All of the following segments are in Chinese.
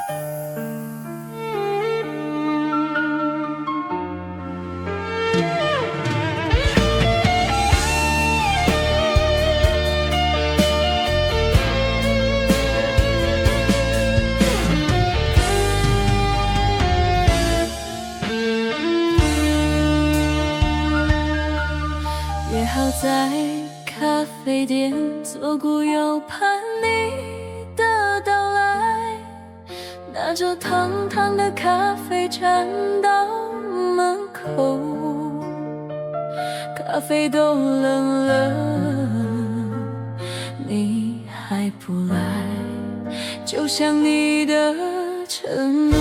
约好在咖啡店左顾右盼你的到来，拿着烫烫的咖啡站到门口，咖啡都冷了，你还不来，就像你的承诺。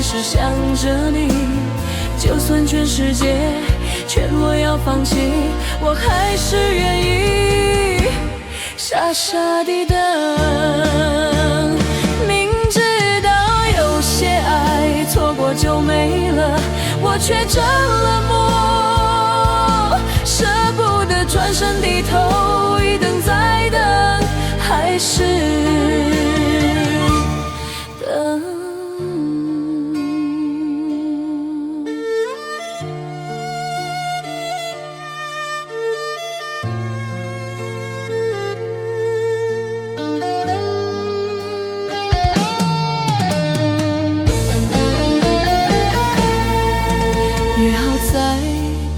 是想着你，就算全世界劝我要放弃，我还是愿意傻傻地等。明知道有些爱错过就没了，我却这冷漠，舍不得转身低头，一等再等，还是等。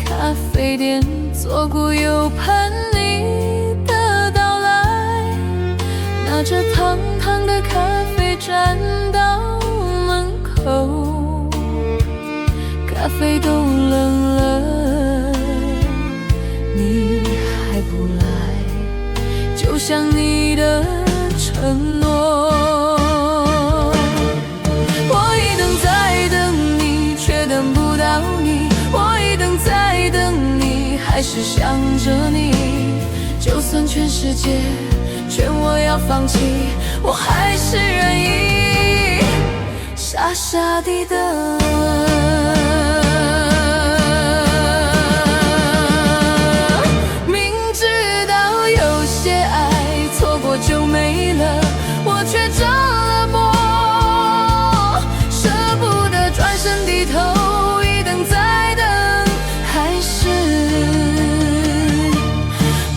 咖啡店左顾右盼你的到来，拿着烫烫的咖啡站到门口，咖啡都冷了，你还不来，就像你的承诺。我一等再等你，却等不到你，我一等再等你，还是想着你，就算全世界劝我要放弃，我还是愿意傻傻地等。明知道有些爱错过就没了，我却这冷漠，舍不得转身低头，一等再等，还是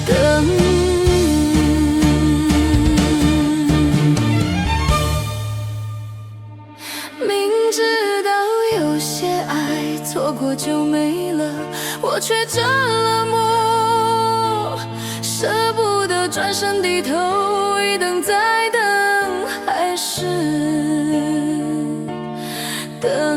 等。明知道有些爱错过就没了，我却这冷漠，舍不得转身低头，一等再等，还是等。